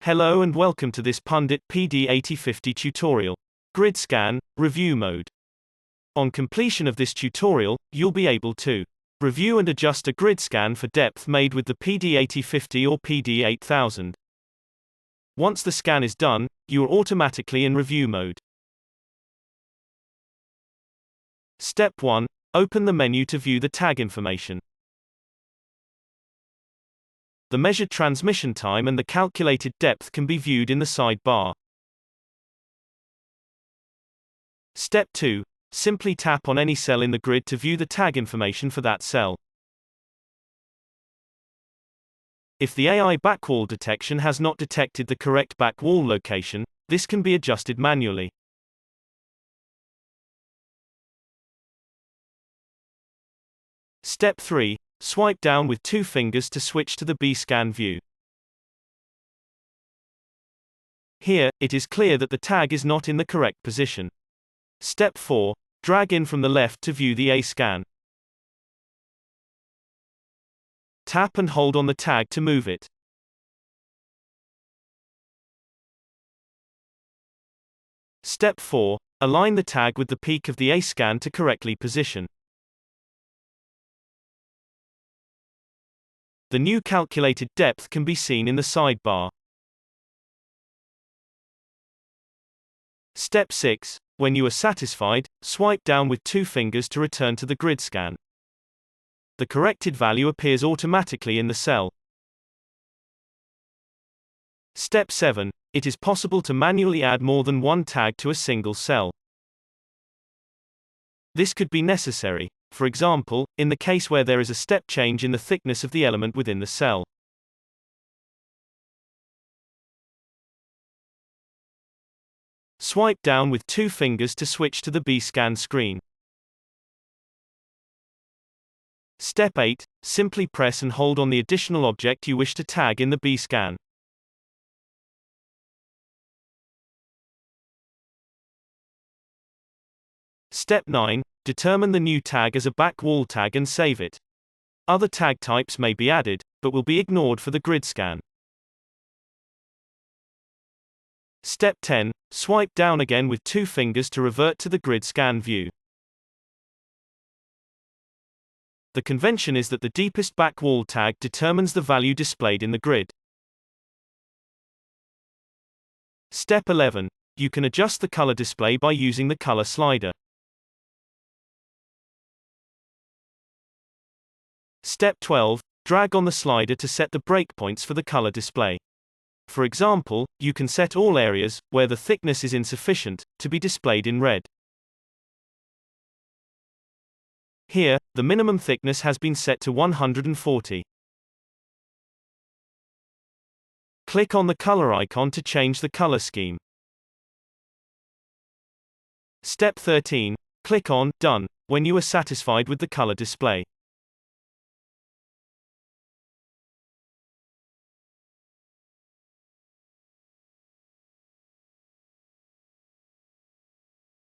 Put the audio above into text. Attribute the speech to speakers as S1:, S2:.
S1: Hello and welcome to this Pundit PD8050 tutorial. Grid Scan, Review Mode. On completion of this tutorial, you'll be able to review and adjust a grid scan for depth made with the PD8050 or PD8000. Once the scan is done, you are automatically in review mode. Step 1. Open the menu to view the tag information. The measured transmission time and the calculated depth can be viewed in the sidebar. Step 2. Simply tap on any cell in the grid to view the tag information for that cell. If the AI backwall detection has not detected the correct backwall location, this can be adjusted manually. Step 3. Swipe down with two fingers to switch to the B-scan view. Here, it is clear that the tag is not in the correct position. Step 4. Drag in from the left to view the A-scan. Tap and hold on the tag to move it. Step 4. Align the tag with the peak of the A-scan to correctly position. The new calculated depth can be seen in the sidebar. Step 6. When you are satisfied, swipe down with two fingers to return to the grid scan. The corrected value appears automatically in the cell. Step 7. It is possible to manually add more than one tag to a single cell. This could be necessary, for example, in the case where there is a step change in the thickness of the element within the cell. Swipe down with two fingers to switch to the B-scan screen. Step 8. Simply press and hold on the additional object you wish to tag in the B-scan. Step 9. Determine the new tag as a backwall tag and save it. Other tag types may be added, but will be ignored for the grid scan. Step 10. Swipe down again with two fingers to revert to the grid scan view. The convention is that the deepest backwall tag determines the value displayed in the grid. Step 11. You can adjust the color display by using the color slider. Step 12. Drag on the slider to set the breakpoints for the color display. For example, you can set all areas, where the thickness is insufficient, to be displayed in red. Here, the minimum thickness has been set to 140. Click on the color icon to change the color scheme. Step 13. Click on Done when you are satisfied with the color display.